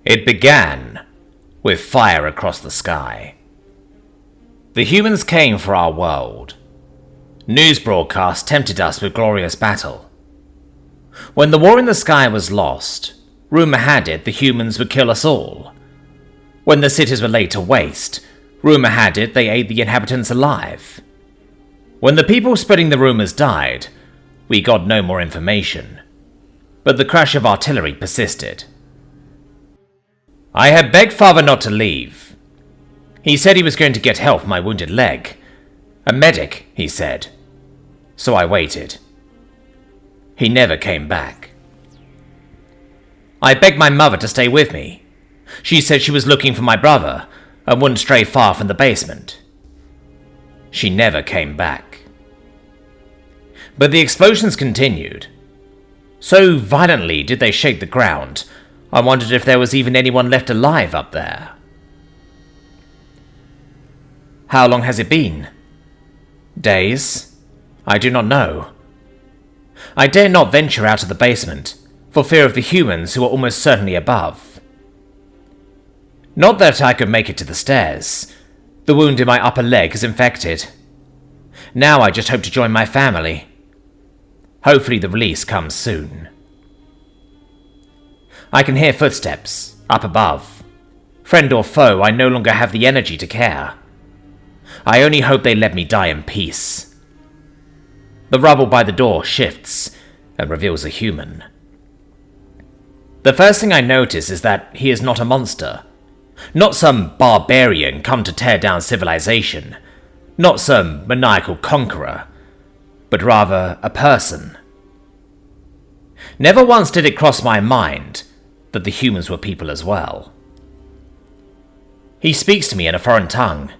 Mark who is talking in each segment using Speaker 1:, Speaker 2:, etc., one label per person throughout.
Speaker 1: It began with fire across the sky. The humans came for our world. News broadcasts tempted us with glorious battle. When the war in the sky was lost, rumour had it the humans would kill us all. When the cities were laid to waste, rumour had it they ate the inhabitants alive. When the people spreading the rumours died, we got no more information. But the crash of artillery persisted. I had begged Father not to leave. He said he was going to get help for my wounded leg. A medic, he said. So I waited. He never came back. I begged my mother to stay with me. She said she was looking for my brother and wouldn't stray far from the basement. She never came back. But the explosions continued. So violently did they shake the ground, I wondered if there was even anyone left alive up there. How long has it been? Days? I do not know. I dare not venture out of the basement, for fear of the humans who are almost certainly above. Not that I could make it to the stairs. The wound in my upper leg is infected. Now I just hope to join my family. Hopefully the release comes soon. I can hear footsteps, up above. Friend or foe, I no longer have the energy to care. I only hope they let me die in peace. The rubble by the door shifts and reveals a human. The first thing I notice is that he is not a monster. Not some barbarian come to tear down civilization. Not some maniacal conqueror. But rather a person. Never once did it cross my mind that the humans were people as well. He speaks to me in a foreign tongue.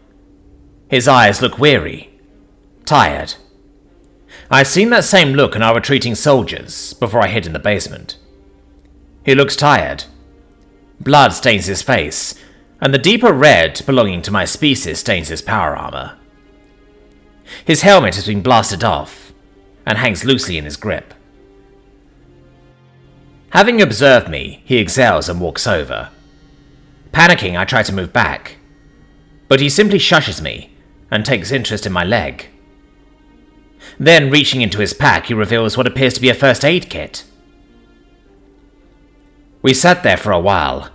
Speaker 1: His eyes look weary, tired. I've seen that same look in our retreating soldiers before I hid in the basement. He looks tired. Blood stains his face, and the deeper red belonging to my species stains his power armor. His helmet has been blasted off, and hangs loosely in his grip. Having observed me, he exhales and walks over. Panicking, I try to move back, but he simply shushes me and takes interest in my leg. Then, reaching into his pack, he reveals what appears to be a first aid kit. We sat there for a while.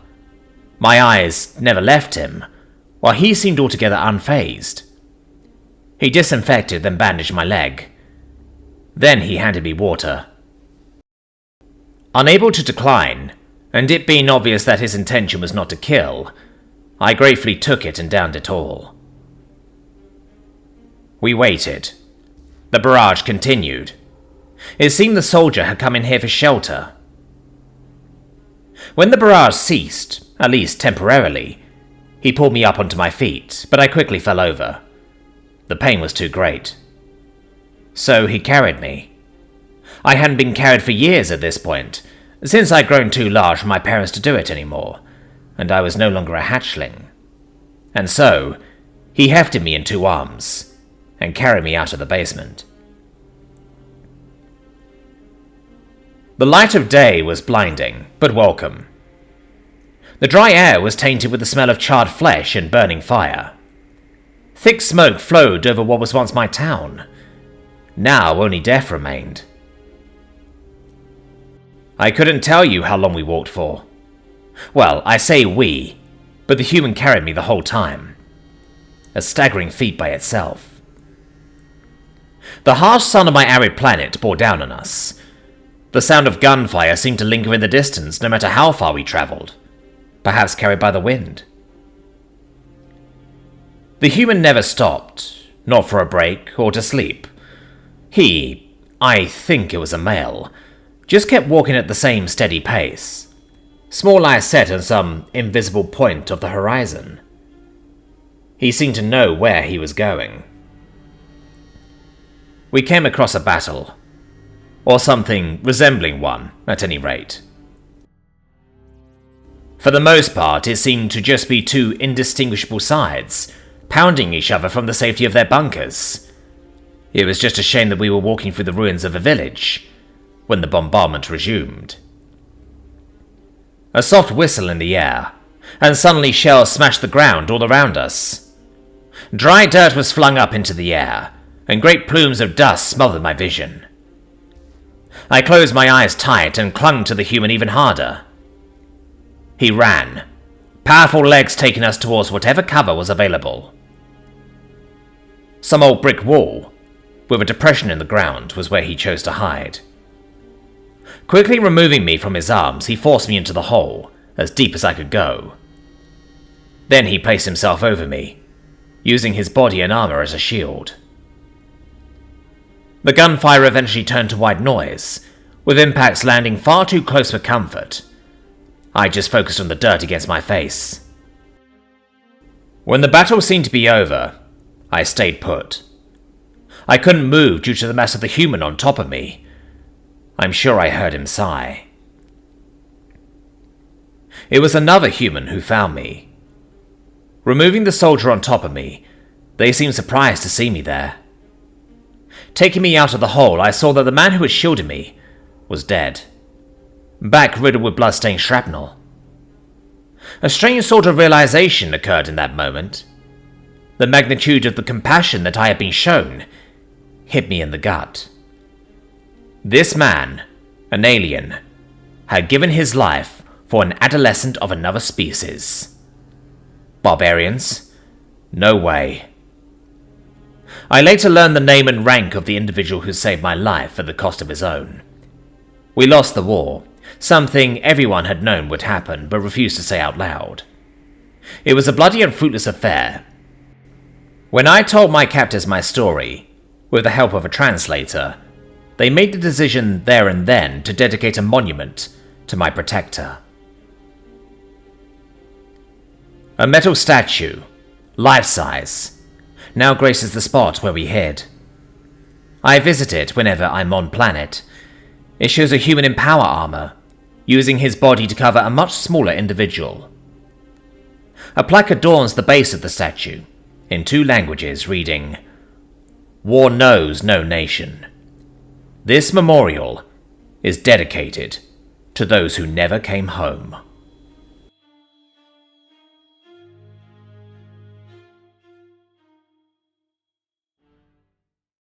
Speaker 1: My eyes never left him, while he seemed altogether unfazed. He disinfected, then bandaged my leg. Then he handed me water. Unable to decline, and it being obvious that his intention was not to kill, I gratefully took it and downed it all. We waited. The barrage continued. It seemed the soldier had come in here for shelter. When the barrage ceased, at least temporarily, he pulled me up onto my feet, but I quickly fell over. The pain was too great. So he carried me. I hadn't been carried for years at this point, since I'd grown too large for my parents to do it anymore, and I was no longer a hatchling. And so, he hefted me in 2 arms, and carried me out of the basement. The light of day was blinding, but welcome. The dry air was tainted with the smell of charred flesh and burning fire. Thick smoke flowed over what was once my town. Now only death remained. I couldn't tell you how long we walked for. Well, I say we, but the human carried me the whole time. A staggering feat by itself. The harsh sun of my arid planet bore down on us. The sound of gunfire seemed to linger in the distance no matter how far we travelled, perhaps carried by the wind. The human never stopped, not for a break or to sleep. He, I think it was a male, just kept walking at the same steady pace, small eyes set on some invisible point of the horizon. He seemed to know where he was going. We came across a battle, or something resembling one, at any rate. For the most part, it seemed to just be 2 indistinguishable sides, pounding each other from the safety of their bunkers. It was just a shame that we were walking through the ruins of a village when the bombardment resumed. a soft whistle in the air, and suddenly shells smashed the ground all around us. Dry dirt was flung up into the air, and great plumes of dust smothered my vision. I closed my eyes tight and clung to the human even harder. He ran, powerful legs taking us towards whatever cover was available. Some old brick wall, with a depression in the ground, was where he chose to hide. Quickly removing me from his arms, he forced me into the hole, as deep as I could go. Then he placed himself over me, using his body and armor as a shield. The gunfire eventually turned to white noise, with impacts landing far too close for comfort. I just focused on the dirt against my face. When the battle seemed to be over, I stayed put. I couldn't move due to the mass of the human on top of me. I'm sure I heard him sigh. It was another human who found me. Removing the soldier on top of me, they seemed surprised to see me there. Taking me out of the hole, I saw that the man who had shielded me was dead, back riddled with blood-stained shrapnel. A strange sort of realization occurred in that moment. The magnitude of the compassion that I had been shown hit me in the gut. This man, an alien, had given his life for an adolescent of another species. Barbarians? No way. I later learned the name and rank of the individual who saved my life at the cost of his own. We lost the war, something everyone had known would happen but refused to say out loud. It was a bloody and fruitless affair. When I told my captors my story, with the help of a translator, they made the decision there and then to dedicate a monument to my protector. A metal statue, life-size, now graces the spot where we hid. I visit it whenever I'm on planet. It shows a human in power armor, using his body to cover a much smaller individual. A plaque adorns the base of the statue, in 2 languages, reading, "War knows no nation. This memorial is dedicated to those who never came home."